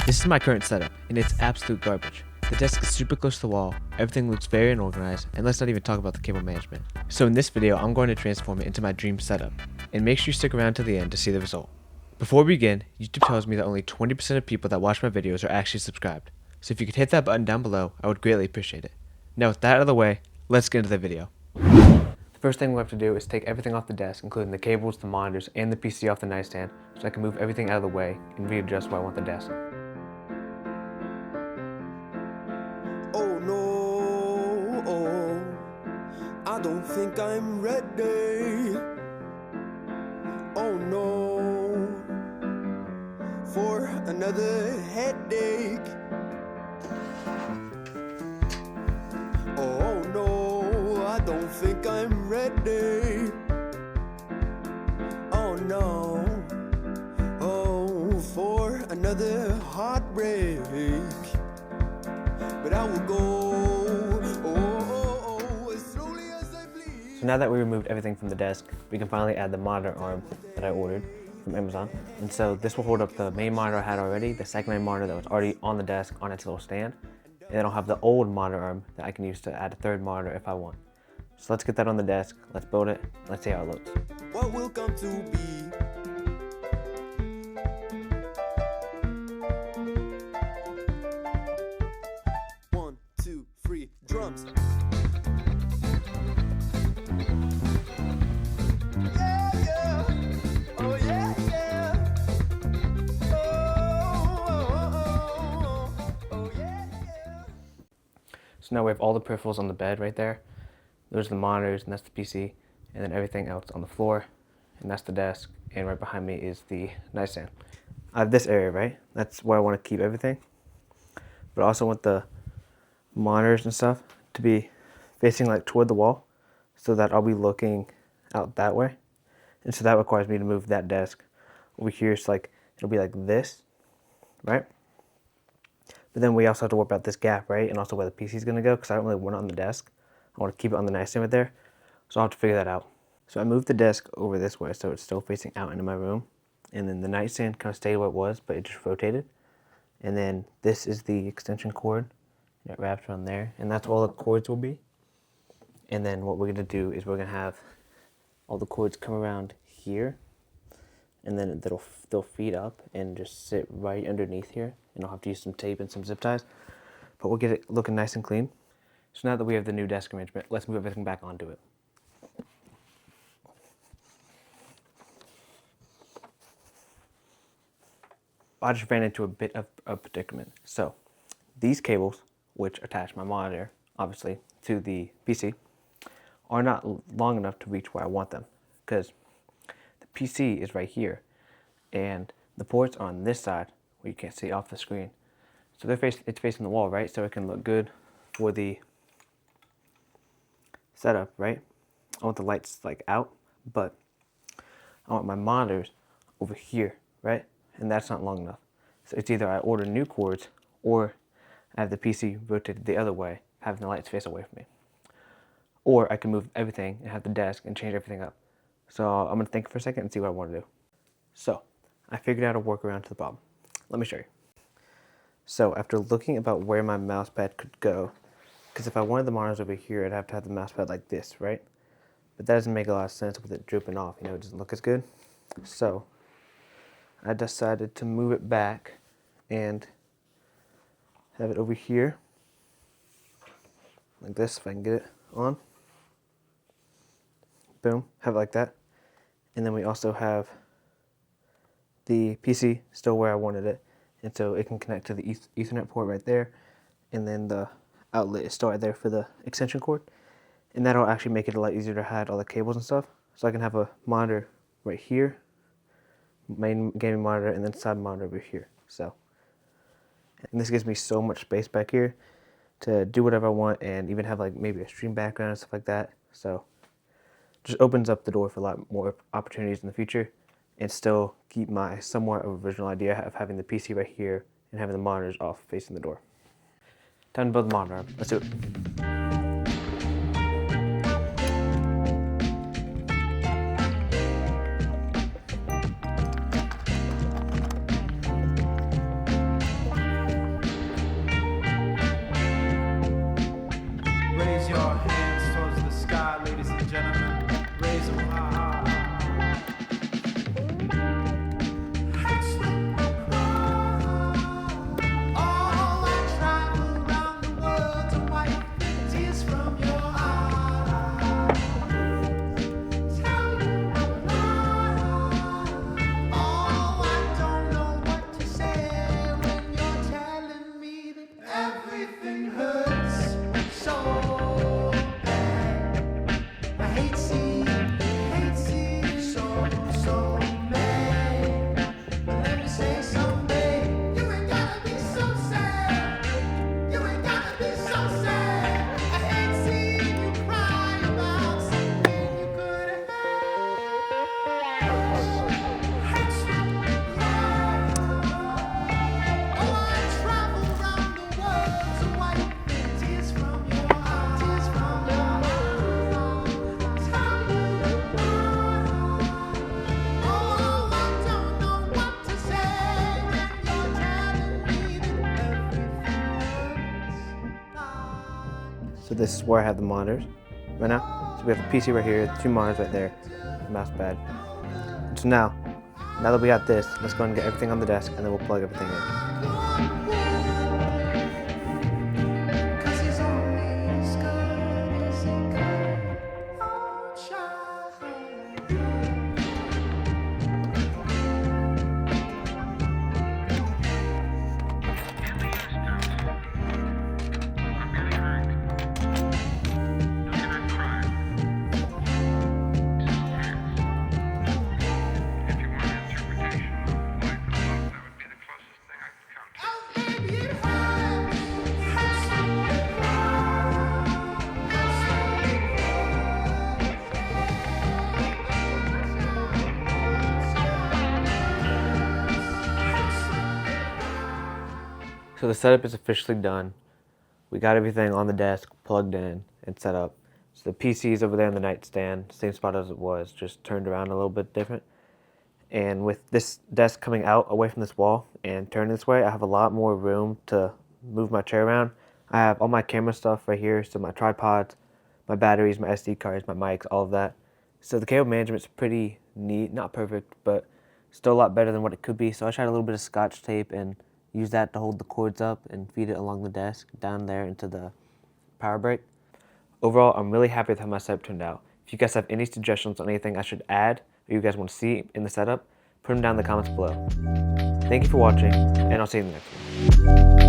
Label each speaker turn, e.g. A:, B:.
A: This is my current setup, and it's absolute garbage. The desk is super close to the wall, everything looks very unorganized, and let's not even talk about the cable management. So in this video, I'm going to transform it into my dream setup, and make sure you stick around to the end to see the result. Before we begin, YouTube tells me that only 20% of people that watch my videos are actually subscribed, so if you could hit that button down below, I would greatly appreciate it. Now with that out of the way, let's get into the video. The first thing we have to do is take everything off the desk, including the cables, the monitors, and the PC off the nightstand, so I can move everything out of the way and readjust where I want the desk.
B: Oh no, oh, I don't think I'm ready. Oh no, for another headache. Oh no, I don't think I'm ready. Oh no, oh, for another heartbreak. But I will go as slowly as I please.
A: So now that we removed everything from the desk, we can finally add the monitor arm that I ordered from Amazon. And so this will hold up the main monitor I had already, the secondary monitor that was already on the desk on its little stand. And then I'll have the old monitor arm that I can use to add a third monitor if I want. So let's get that on the desk, let's build it, let's see how it looks.
B: What will come to be? One, two, three, drums. Yeah, yeah. Oh, yeah, yeah. Oh, yeah, yeah.
A: So now we have all the peripherals on the bed right there. Those are the monitors, and that's the PC, and then everything else on the floor, and that's the desk, and right behind me is the nightstand. I have this area, right? That's where I want to keep everything. But I also want the monitors and stuff to be facing like toward the wall, so that I'll be looking out that way. And so that requires me to move that desk over here, so like it'll be like this, right? But then we also have to work out this gap, right? And also where the PC is going to go, because I don't really want it on the desk. I want to keep it on the nightstand right there. So I'll have to figure that out. So I moved the desk over this way, so it's still facing out into my room. And then the nightstand kind of stayed where it was, but it just rotated. And then this is the extension cord. And it wraps around there. And that's all the cords will be. And then what we're going to do is we're going to have all the cords come around here. And then they'll feed up and just sit right underneath here. And I'll have to use some tape and some zip ties. But we'll get it looking nice and clean. So now that we have the new desk arrangement, let's move everything back onto it. I just ran into a bit of a predicament. So these cables, which attach my monitor, obviously, to the PC, are not long enough to reach where I want them, because the PC is right here, and the ports are on this side, where you can't see off the screen. So it's facing the wall, right? So it can look good for the setup, right? I want the lights like out, but I want my monitors over here, right? And that's not long enough. So it's either I order new cords, or I have the PC rotated the other way, having the lights face away from me. Or I can move everything and have the desk and change everything up. So I'm gonna think for a second and see what I want to do. So I figured out a workaround to the problem. Let me show you. So after looking about where my mouse pad could go, because if I wanted the monitors over here, I'd have to have the mouse pad like this, right? But that doesn't make a lot of sense with it drooping off, you know, it doesn't look as good. So I decided to move it back and have it over here, like this, if I can get it on. Boom, have it like that. And then we also have the PC still where I wanted it, and so it can connect to the Ethernet port right there, and then the outlet is still right there for the extension cord, and that'll actually make it a lot easier to hide all the cables and stuff. So I can have a monitor right here, main gaming monitor, and then side monitor over here. So, and this gives me so much space back here to do whatever I want, and even have like maybe a stream background and stuff like that. So just opens up the door for a lot more opportunities in the future, and still keep my somewhat of original idea of having the PC right here and having the monitors off facing the door. Time to build the monitor arm. Let's do it. So this is where I have the monitors right now. So we have the PC right here, 2 monitors right there, mouse pad. And so now that we got this, let's go ahead and get everything on the desk, and then we'll plug everything in. So the setup is officially done. We got everything on the desk, plugged in, and set up. So the PC is over there on the nightstand, same spot as it was, just turned around a little bit different. And with this desk coming out away from this wall and turning this way, I have a lot more room to move my chair around. I have all my camera stuff right here, so my tripods, my batteries, my SD cards, my mics, all of that. So the cable management's pretty neat, not perfect, but still a lot better than what it could be. So I tried a little bit of Scotch tape and use that to hold the cords up and feed it along the desk down there into the power brick. Overall, I'm really happy with how my setup turned out. If you guys have any suggestions on anything I should add or you guys want to see in the setup, put them down in the comments below. Thank you for watching, and I'll see you in the next one.